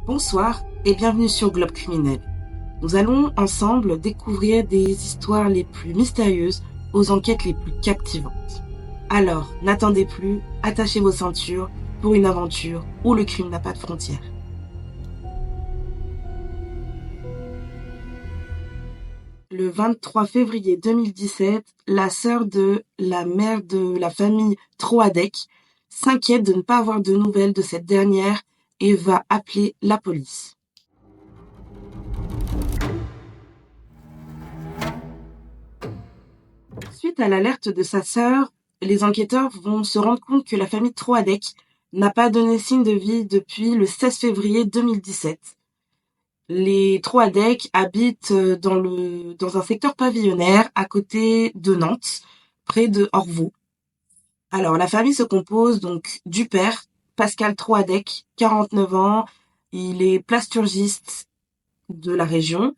Bonsoir et bienvenue sur Globe Criminel. Nous allons ensemble découvrir des histoires les plus mystérieuses aux enquêtes les plus captivantes. Alors, n'attendez plus, attachez vos ceintures pour une aventure où le crime n'a pas de frontières. Le 23 février 2017, la sœur de la mère de la famille Troadec s'inquiète de ne pas avoir de nouvelles de cette dernière et va appeler la police. Suite à l'alerte de sa sœur, les enquêteurs vont se rendre compte que la famille Troadec n'a pas donné signe de vie depuis le 16 février 2017. Les Troadec habitent dans un secteur pavillonnaire à côté de Nantes, près de Orvaux. Alors, la famille se compose donc du père, Pascal Troadec, 49 ans, il est plasturgiste de la région.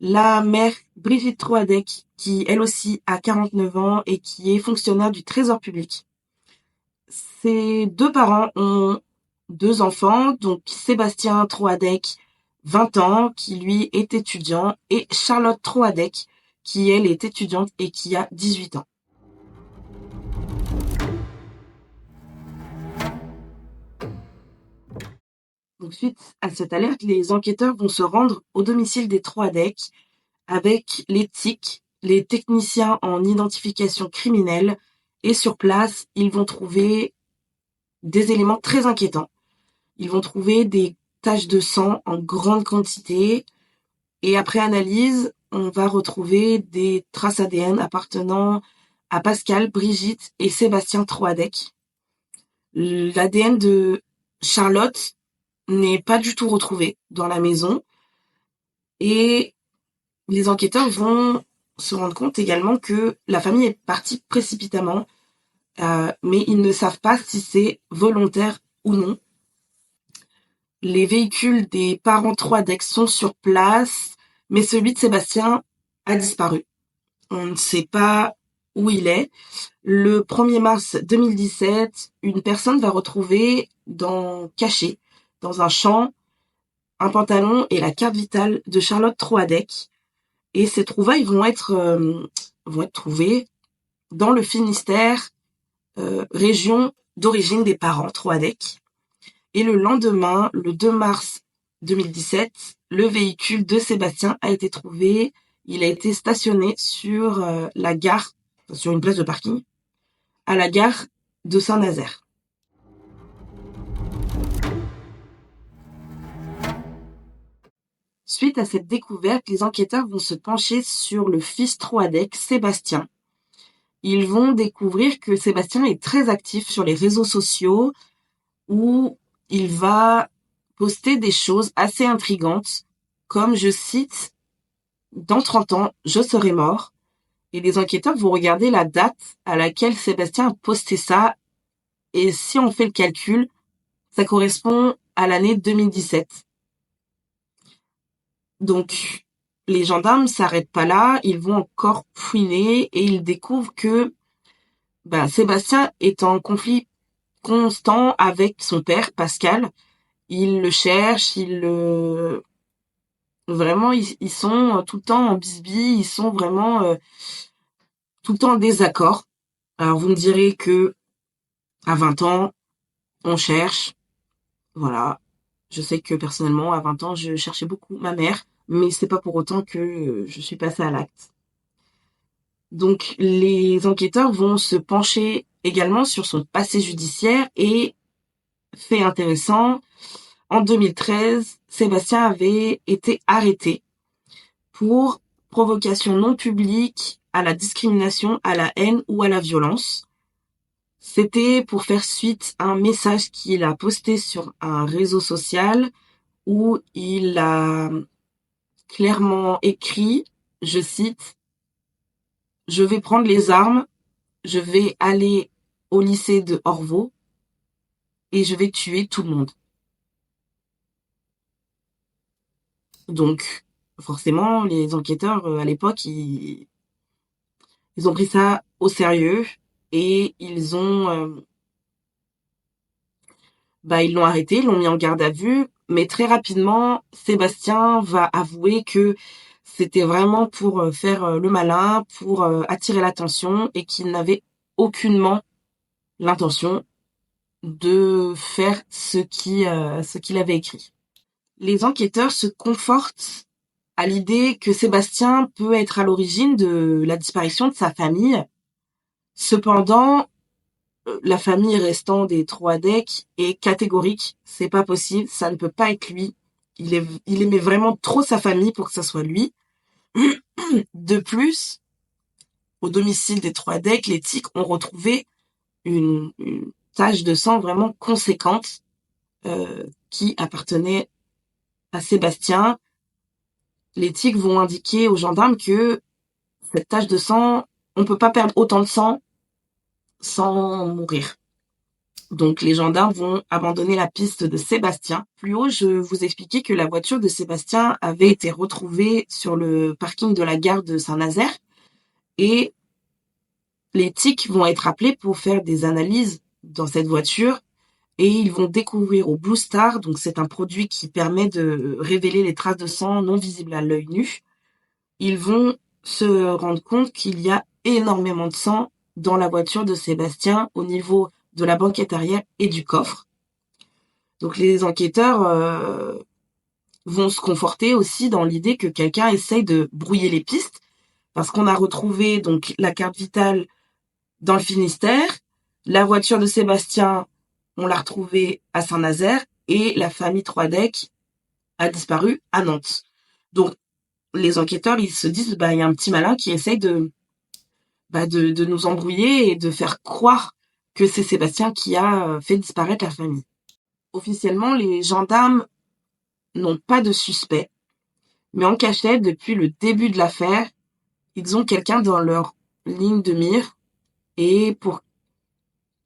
La mère, Brigitte Troadec, qui elle aussi a 49 ans et qui est fonctionnaire du Trésor public. Ses deux parents ont deux enfants, donc Sébastien Troadec, 20 ans, qui lui est étudiant, et Charlotte Troadec, qui elle est étudiante et qui a 18 ans. Donc, suite à cette alerte, les enquêteurs vont se rendre au domicile des Troadec avec les TIC, les techniciens en identification criminelle, et sur place, ils vont trouver des éléments très inquiétants. Ils vont trouver des taches de sang en grande quantité, et après analyse, on va retrouver des traces ADN appartenant à Pascal, Brigitte et Sébastien Troadec. L'ADN de Charlotte n'est pas du tout retrouvé dans la maison, et les enquêteurs vont se rendre compte également que la famille est partie précipitamment, mais ils ne savent pas si c'est volontaire ou non. Les véhicules des parents Troadec sont sur place, mais celui de Sébastien a disparu. On ne sait pas où il est. Le 1er mars 2017, une personne va retrouver caché dans un champ un pantalon et la carte vitale de Charlotte Troadec. Et ces trouvailles vont être trouvées dans le Finistère, région d'origine des parents Troadec. Et le lendemain, le 2 mars 2017, le véhicule de Sébastien a été trouvé. Il a été stationné sur la gare, sur une place de parking, à la gare de Saint-Nazaire. Suite à cette découverte, les enquêteurs vont se pencher sur le fils Troadec, Sébastien. Ils vont découvrir que Sébastien est très actif sur les réseaux sociaux où il va poster des choses assez intrigantes, comme, je cite, « Dans 30 ans, je serai mort ». Et les enquêteurs vont regarder la date à laquelle Sébastien a posté ça, et si on fait le calcul, ça correspond à l'année 2017. Donc, les gendarmes s'arrêtent pas là, ils vont encore fouiner et ils découvrent que Sébastien est en conflit constant avec son père, Pascal. Il le cherche, vraiment, ils sont tout le temps en bisbille, ils sont vraiment tout le temps en désaccord. Alors, vous me direz que à 20 ans, on cherche. Voilà. Je sais que personnellement, à 20 ans, je cherchais beaucoup ma mère, mais c'est pas pour autant que je suis passée à l'acte. Donc, les enquêteurs vont se pencher également sur son passé judiciaire et, fait intéressant, en 2013, Sébastien avait été arrêté pour provocation non publique à la discrimination, à la haine ou à la violence. C'était pour faire suite à un message qu'il a posté sur un réseau social où il a clairement écrit, je cite, « Je vais prendre les armes, je vais aller au lycée de Orvaux et je vais tuer tout le monde. » Donc, forcément, les enquêteurs, à l'époque, ils ont pris ça au sérieux et ils l'ont arrêté, ils l'ont mis en garde à vue. Mais très rapidement, Sébastien va avouer que c'était vraiment pour faire le malin, pour attirer l'attention et qu'il n'avait aucunement l'intention de faire ce qu'il avait écrit. Les enquêteurs se confortent à l'idée que Sébastien peut être à l'origine de la disparition de sa famille. Cependant, la famille restant des Troadec est catégorique, c'est pas possible, ça ne peut pas être lui. Il aimait vraiment trop sa famille pour que ça soit lui. De plus, au domicile des Troadec, les Tiques ont retrouvé une tache de sang vraiment conséquente qui appartenait à Sébastien. Les Tiques vont indiquer aux gendarmes que cette tache de sang, on peut pas perdre autant de sang sans mourir. Donc les gendarmes vont abandonner la piste de Sébastien. Plus haut, je vous expliquais que la voiture de Sébastien avait été retrouvée sur le parking de la gare de Saint-Nazaire et les TIC vont être appelés pour faire des analyses dans cette voiture et ils vont découvrir au Blue Star, donc c'est un produit qui permet de révéler les traces de sang non visibles à l'œil nu. Ils vont se rendre compte qu'il y a énormément de sang dans la voiture de Sébastien au niveau de la banquette arrière et du coffre. Donc les enquêteurs vont se conforter aussi dans l'idée que quelqu'un essaye de brouiller les pistes parce qu'on a retrouvé donc la carte vitale dans le Finistère, la voiture de Sébastien, on l'a retrouvée à Saint-Nazaire et la famille Troadec a disparu à Nantes. Donc les enquêteurs, ils se disent il y a un petit malin qui essaye de nous embrouiller et de faire croire que c'est Sébastien qui a fait disparaître la famille. Officiellement, les gendarmes n'ont pas de suspect, mais en cachette, depuis le début de l'affaire, ils ont quelqu'un dans leur ligne de mire et pour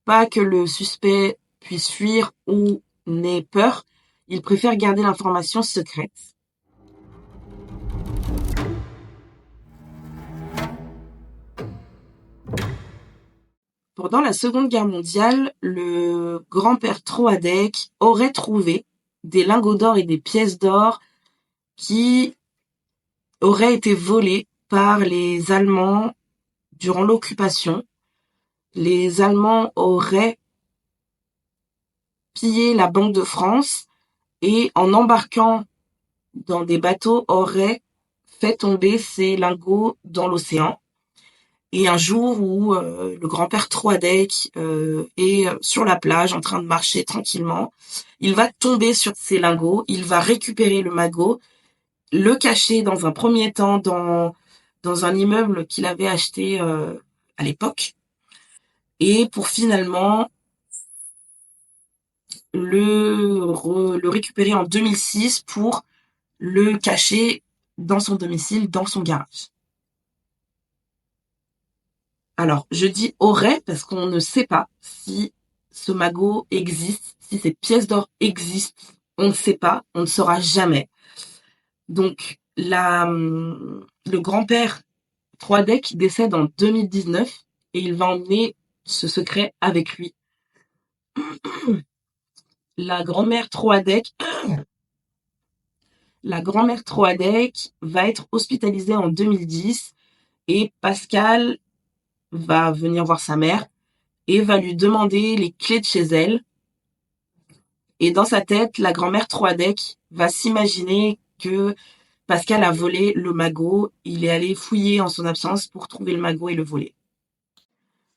pas que le suspect puisse fuir ou n'ait peur, ils préfèrent garder l'information secrète. Pendant la Seconde Guerre mondiale, le grand-père Troadec aurait trouvé des lingots d'or et des pièces d'or qui auraient été volés par les Allemands durant l'occupation. Les Allemands auraient pillé la Banque de France et en embarquant dans des bateaux auraient fait tomber ces lingots dans l'océan. Et un jour où le grand-père Troadec est sur la plage en train de marcher tranquillement, il va tomber sur ces lingots, il va récupérer le magot, le cacher dans un premier temps dans un immeuble qu'il avait acheté à l'époque, et pour finalement le récupérer en 2006 pour le cacher dans son domicile, dans son garage. Alors, je dis aurait parce qu'on ne sait pas si ce magot existe, si ces pièces d'or existent. On ne sait pas, on ne saura jamais. Donc, le grand-père Troadec décède en 2019 et il va emmener ce secret avec lui. La grand-mère Troadec va être hospitalisée en 2010 et Pascal va venir voir sa mère et va lui demander les clés de chez elle. Et dans sa tête, la grand-mère Troadec va s'imaginer que Pascal a volé le magot. Il est allé fouiller en son absence pour trouver le magot et le voler.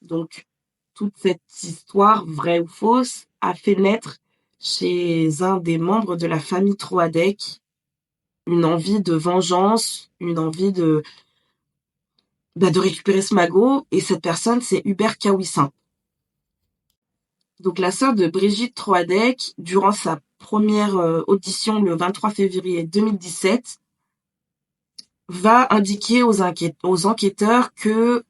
Donc, toute cette histoire, vraie ou fausse, a fait naître chez un des membres de la famille Troadec une envie de vengeance, une envie de récupérer ce magot. Et cette personne, c'est Hubert Kawissin. Donc la sœur de Brigitte Troadec, durant sa première audition le 23 février 2017, va indiquer aux enquêteurs que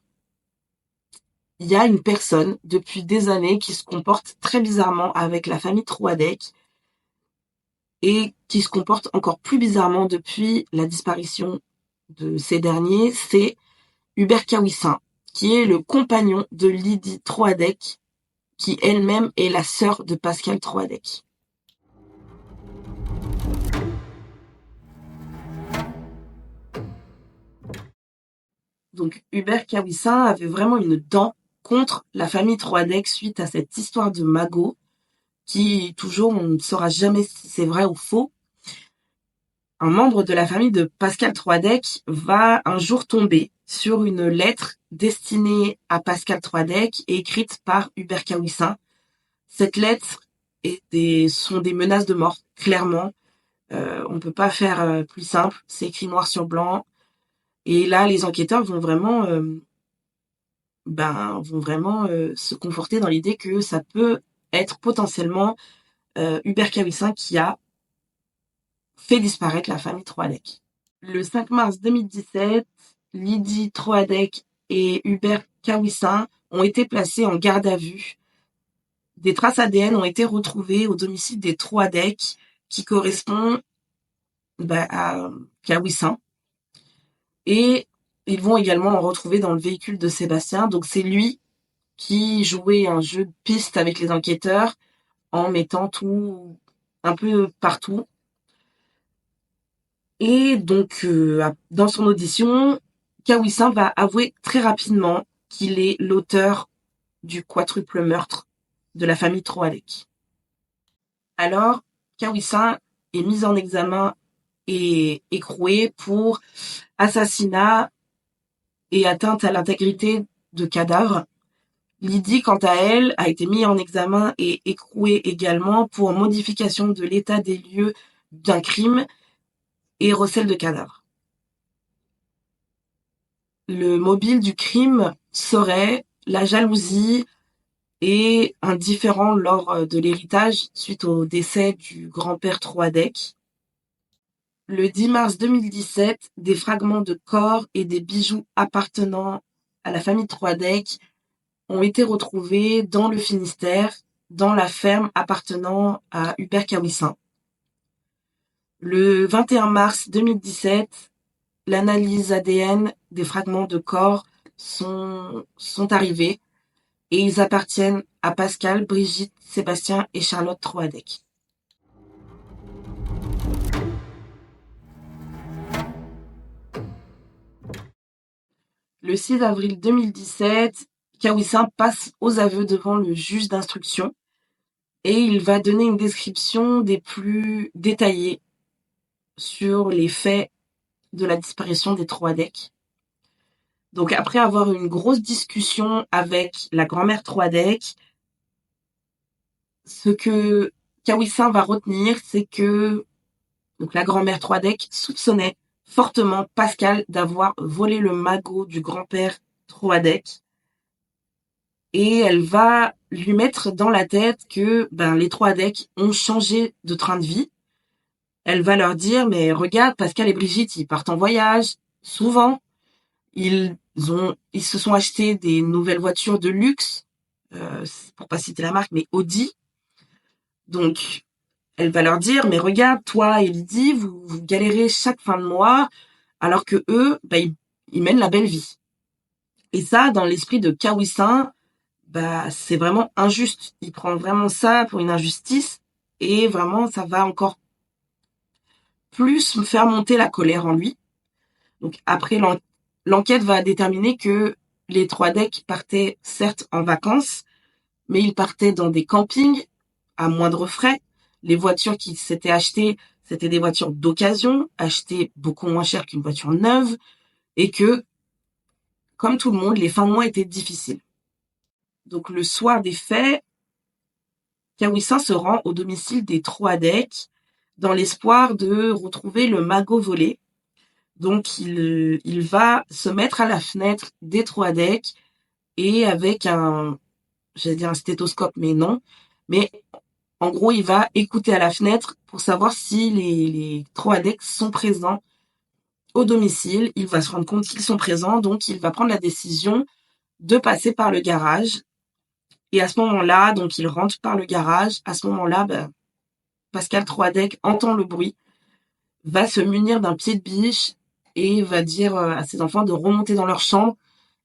il y a une personne depuis des années qui se comporte très bizarrement avec la famille Troadec et qui se comporte encore plus bizarrement depuis la disparition de ces derniers, c'est Hubert Kawissin, qui est le compagnon de Lydie Troadec, qui elle-même est la sœur de Pascal Troadec. Donc Hubert Kawissin avait vraiment une dent contre la famille Troadec suite à cette histoire de magot qui, toujours, on ne saura jamais si c'est vrai ou faux. Un membre de la famille de Pascal Troadec va un jour tomber sur une lettre destinée à Pascal Troadec et écrite par Hubert Kawissin. Cette lettre sont des menaces de mort, clairement. On peut pas faire plus simple. C'est écrit noir sur blanc. Et là, les enquêteurs vont vraiment se conforter dans l'idée que ça peut être potentiellement Hubert Kawissin qui a fait disparaître la famille Troadec. Le 5 mars 2017, Lydie Troadec et Hubert Kawissin ont été placés en garde à vue. Des traces ADN ont été retrouvées au domicile des Troadec qui correspond à Kawissin. Et ils vont également en retrouver dans le véhicule de Sébastien. Donc c'est lui qui jouait un jeu de piste avec les enquêteurs en mettant tout un peu partout. Et donc, dans son audition, Kawissin va avouer très rapidement qu'il est l'auteur du quadruple meurtre de la famille Troadec. Alors, Kawissin est mis en examen et écroué pour assassinat et atteinte à l'intégrité de cadavre. Lydie, quant à elle, a été mise en examen et écrouée également pour modification de l'état des lieux d'un crime et recel de cadavre. Le mobile du crime serait la jalousie et un différend lors de l'héritage suite au décès du grand-père Troadec. Le 10 mars 2017, des fragments de corps et des bijoux appartenant à la famille Troadec ont été retrouvés dans le Finistère, dans la ferme appartenant à Hubert Kawissin. Le 21 mars 2017, l'analyse ADN des fragments de corps sont arrivés et ils appartiennent à Pascal, Brigitte, Sébastien et Charlotte Troadec. Le 6 avril 2017, Kawissin passe aux aveux devant le juge d'instruction et il va donner une description des plus détaillées sur les faits de la disparition des Troadec. Donc après avoir eu une grosse discussion avec la grand-mère Troadec, ce que Kawissin va retenir, c'est que donc la grand-mère Troadec soupçonnait fortement Pascal d'avoir volé le magot du grand-père Troadec. Et elle va lui mettre dans la tête que les Troadec ont changé de train de vie. Elle va leur dire, mais regarde, Pascal et Brigitte, ils partent en voyage, souvent. Ils se sont achetés des nouvelles voitures de luxe, pour pas citer la marque, mais Audi. Donc, elle va leur dire, mais regarde, toi et Lydie, vous galérez chaque fin de mois, alors que eux, ils mènent la belle vie. Et ça, dans l'esprit de Kawissin, c'est vraiment injuste. Il prend vraiment ça pour une injustice, et vraiment, ça va encore plus me faire monter la colère en lui. Donc après, l'enquête va déterminer que les Troadec partaient certes en vacances, mais ils partaient dans des campings à moindre frais. Les voitures qu'ils s'étaient achetées, c'était des voitures d'occasion, achetées beaucoup moins cher qu'une voiture neuve, et que, comme tout le monde, les fins de mois étaient difficiles. Donc le soir des faits, Kawissin se rend au domicile des Troadec dans l'espoir de retrouver le magot volé. Donc il va se mettre à la fenêtre des Troadec et avec j'allais dire un stéthoscope, mais non. Mais en gros, il va écouter à la fenêtre pour savoir si les Troadec sont présents au domicile. Il va se rendre compte qu'ils sont présents, donc il va prendre la décision de passer par le garage. Et à ce moment-là, donc il rentre par le garage. À ce moment-là, Pascal Troadec entend le bruit, va se munir d'un pied de biche et va dire à ses enfants de remonter dans leur chambre.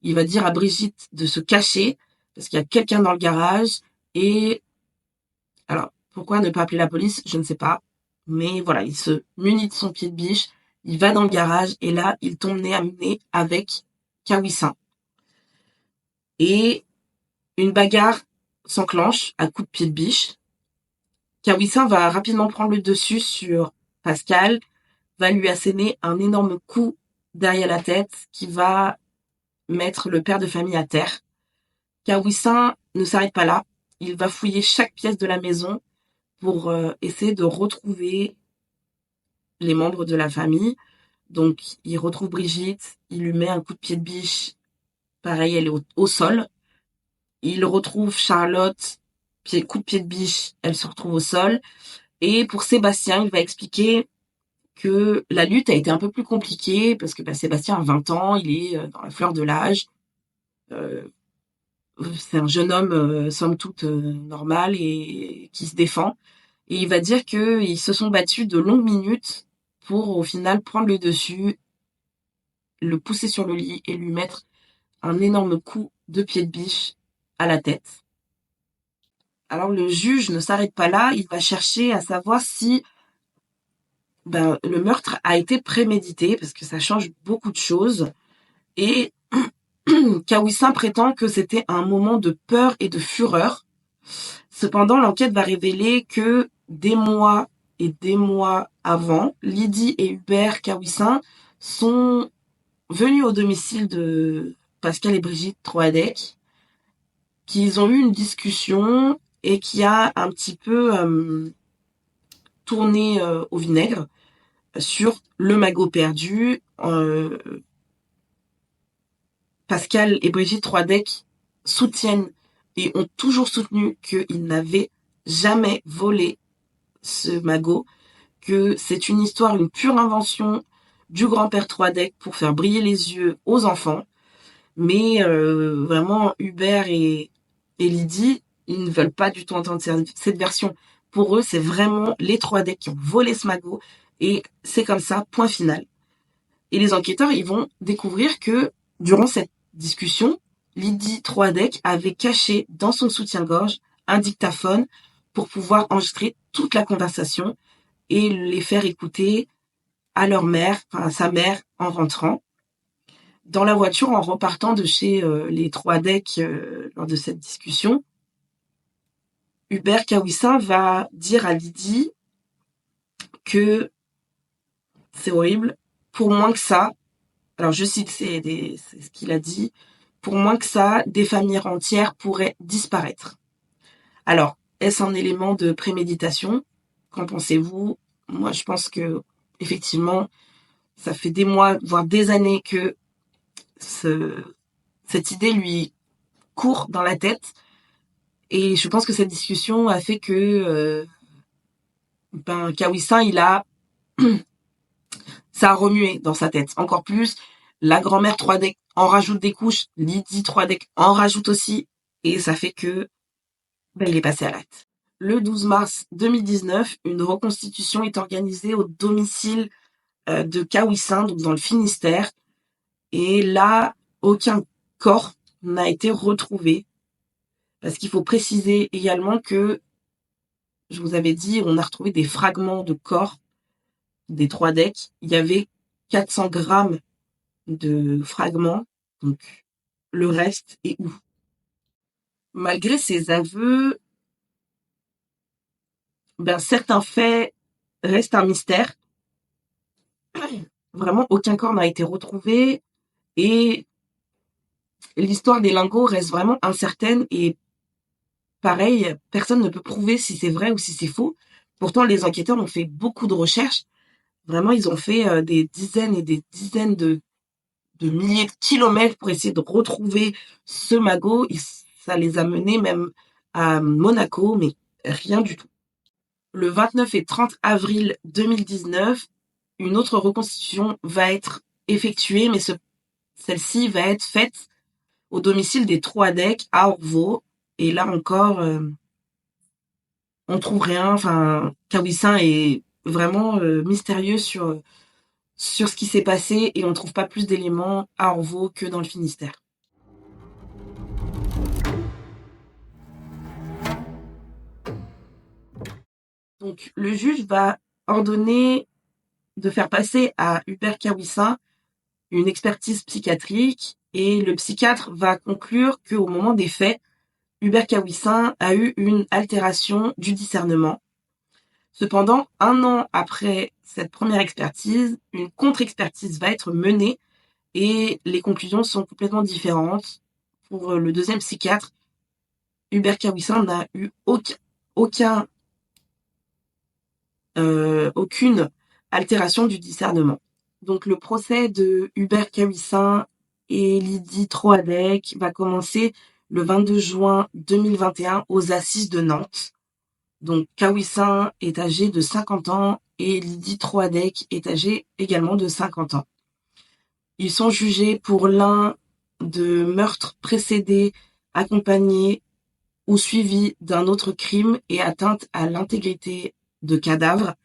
Il va dire à Brigitte de se cacher parce qu'il y a quelqu'un dans le garage. Et alors, pourquoi ne pas appeler la police? Je ne sais pas. Mais voilà, il se munit de son pied de biche, il va dans le garage et là, il tombe nez à nez avec Kawissin. Et une bagarre s'enclenche à coups de pied de biche. Kawissin va rapidement prendre le dessus sur Pascal, va lui asséner un énorme coup derrière la tête qui va mettre le père de famille à terre. Kawissin ne s'arrête pas là. Il va fouiller chaque pièce de la maison pour essayer de retrouver les membres de la famille. Donc, il retrouve Brigitte, il lui met un coup de pied de biche. Pareil, elle est au sol. Il retrouve Charlotte, coup de pied de biche, elle se retrouve au sol. Et pour Sébastien, il va expliquer que la lutte a été un peu plus compliquée parce que Sébastien a 20 ans, il est dans la fleur de l'âge. C'est un jeune homme, somme toute, normal et qui se défend. Et il va dire qu'ils se sont battus de longues minutes pour au final prendre le dessus, le pousser sur le lit et lui mettre un énorme coup de pied de biche à la tête. Alors le juge ne s'arrête pas là, il va chercher à savoir si le meurtre a été prémédité, parce que ça change beaucoup de choses. Et Kawissin prétend que c'était un moment de peur et de fureur. Cependant, l'enquête va révéler que des mois et des mois avant, Lydie et Hubert Kawissin sont venus au domicile de Pascal et Brigitte Troadec, qu'ils ont eu une discussion et qui a un petit peu tourné au vinaigre sur le magot perdu. Pascal et Brigitte Troadec soutiennent et ont toujours soutenu qu'ils n'avaient jamais volé ce magot, que c'est une histoire, une pure invention du grand-père Troadec pour faire briller les yeux aux enfants. Mais vraiment, Hubert et Lydie, ils ne veulent pas du tout entendre cette version. Pour eux, c'est vraiment les Troadec qui ont volé ce magot. Et c'est comme ça, point final. Et les enquêteurs, ils vont découvrir que durant cette discussion, Lydie Troadec avait caché dans son soutien-gorge un dictaphone pour pouvoir enregistrer toute la conversation et les faire écouter à leur mère, enfin à sa mère, en rentrant. Dans la voiture, en repartant de chez les Troadec lors de cette discussion, Hubert Kawissin va dire à Lydie que c'est horrible, pour moins que ça, alors je cite, c'est ce qu'il a dit, pour moins que ça, des familles entières pourraient disparaître. Alors, est-ce un élément de préméditation? Qu'en pensez-vous? Moi, je pense que effectivement, ça fait des mois, voire des années que cette idée lui court dans la tête. Et je pense que cette discussion a fait que Kawissin, ça a remué dans sa tête. Encore plus, la grand-mère 3D en rajoute des couches, Lydie 3D en rajoute aussi, et ça fait que il est passé à l'acte. Le 12 mars 2019, une reconstitution est organisée au domicile de Kawissin, donc dans le Finistère, et là, aucun corps n'a été retrouvé, parce qu'il faut préciser également que, je vous avais dit, on a retrouvé des fragments de corps des 3 decks. Il y avait 400 grammes de fragments, donc le reste est où? Malgré ces aveux, certains faits restent un mystère. Vraiment, aucun corps n'a été retrouvé et l'histoire des lingots reste vraiment incertaine et pareil, personne ne peut prouver si c'est vrai ou si c'est faux. Pourtant, les enquêteurs ont fait beaucoup de recherches. Vraiment, ils ont fait des dizaines et des dizaines de milliers de kilomètres pour essayer de retrouver ce magot. Ça les a menés même à Monaco, mais rien du tout. Le 29 et 30 avril 2019, une autre reconstitution va être effectuée, mais celle-ci va être faite au domicile des Troadec à Orvaux. Et là encore, on trouve rien. Enfin, Kawissin est vraiment mystérieux sur ce qui s'est passé et on trouve pas plus d'éléments à Orvaux que dans le Finistère. Donc, le juge va ordonner de faire passer à Hubert Kawissin une expertise psychiatrique Et le psychiatre va conclure qu'au moment des faits, Hubert Kawissin a eu une altération du discernement. Cependant, 1 an après cette première expertise, une contre-expertise va être menée et les conclusions sont complètement différentes. Pour le deuxième psychiatre, Hubert Kawissin n'a eu aucune altération du discernement. Donc le procès de Hubert Kawissin et Lydie Troadec va commencer le 22 juin 2021 aux Assises de Nantes. Donc Kawissin est âgé de 50 ans et Lydie Troadec est âgée également de 50 ans. Ils sont jugés pour l'un de meurtre précédé, accompagné ou suivi d'un autre crime et atteinte à l'intégrité de cadavre.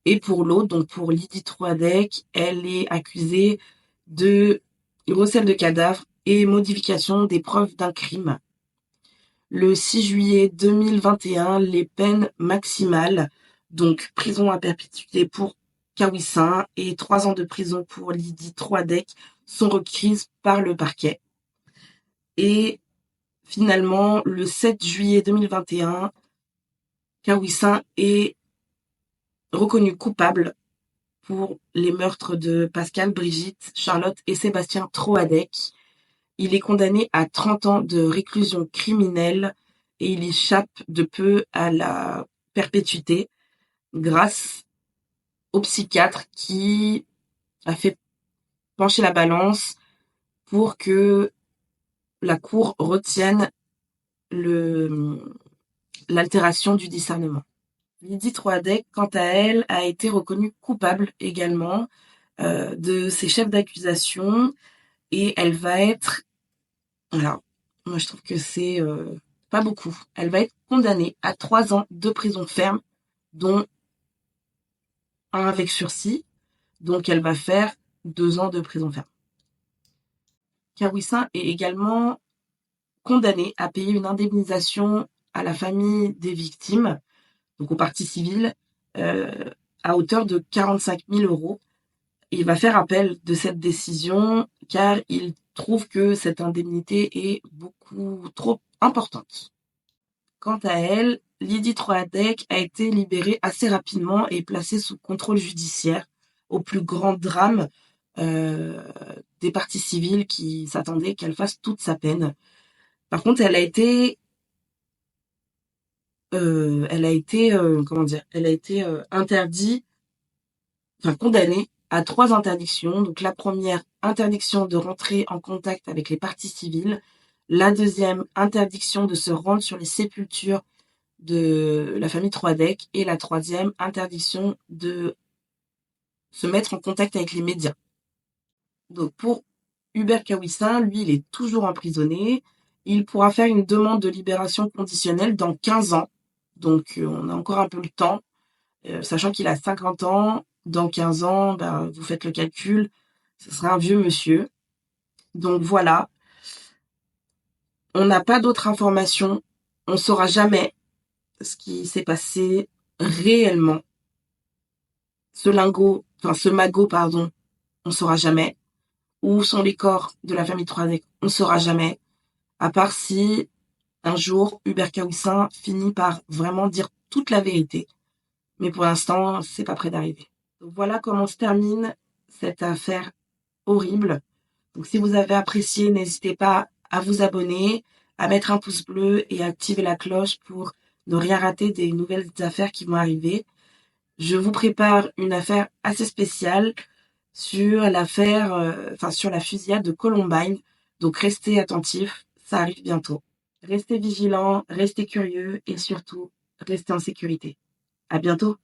Et pour l'autre, donc pour Lydie Troadec, elle est accusée de recel de cadavre et modification des preuves d'un crime. Le 6 juillet 2021, les peines maximales, donc prison à perpétuité pour Kawissin et 3 ans de prison pour Lydie Troadec, sont requises par le parquet. Et finalement, le 7 juillet 2021, Kawissin est reconnu coupable pour les meurtres de Pascal, Brigitte, Charlotte et Sébastien Troadec. Il est condamné à 30 ans de réclusion criminelle et il échappe de peu à la perpétuité grâce au psychiatre qui a fait pencher la balance pour que la cour retienne l'altération du discernement. Lydie Troadec, quant à elle, a été reconnue coupable également de ses chefs d'accusation et elle va être, alors moi je trouve que c'est pas beaucoup, elle va être condamnée à 3 ans de prison ferme, dont 1 avec sursis, donc elle va faire 2 ans de prison ferme. Kawissin est également condamné à payer une indemnisation à la famille des victimes, donc au parti civil, à hauteur de 45 000 €. Il va faire appel de cette décision car il trouve que cette indemnité est beaucoup trop importante. Quant à elle, Lydie Troadec a été libérée assez rapidement et placée sous contrôle judiciaire, au plus grand drame des parties civiles qui s'attendaient qu'elle fasse toute sa peine. Par contre, elle a été condamnée à 3 interdictions. Donc la première, interdiction de rentrer en contact avec les parties civiles. La deuxième, interdiction de se rendre sur les sépultures de la famille Troadec. Et la troisième, interdiction de se mettre en contact avec les médias. Donc pour Hubert Kawissin, lui, il est toujours emprisonné. Il pourra faire une demande de libération conditionnelle dans 15 ans. Donc on a encore un peu le temps, sachant qu'il a 50 ans. Dans 15 ans, vous faites le calcul, ce sera un vieux monsieur. Donc voilà, on n'a pas d'autres informations. On ne saura jamais ce qui s'est passé réellement. Ce magot, on ne saura jamais. Où sont les corps de la famille Troadec? On ne saura jamais. À part si un jour Hubert Kawissin finit par vraiment dire toute la vérité. Mais pour l'instant, c'est pas près d'arriver. Donc voilà comment se termine cette affaire horrible. Donc si vous avez apprécié, n'hésitez pas à vous abonner, à mettre un pouce bleu et à activer la cloche pour ne rien rater des nouvelles affaires qui vont arriver. Je vous prépare une affaire assez spéciale sur sur la fusillade de Columbine. Donc restez attentifs, ça arrive bientôt. Restez vigilants, restez curieux et surtout, restez en sécurité. À bientôt.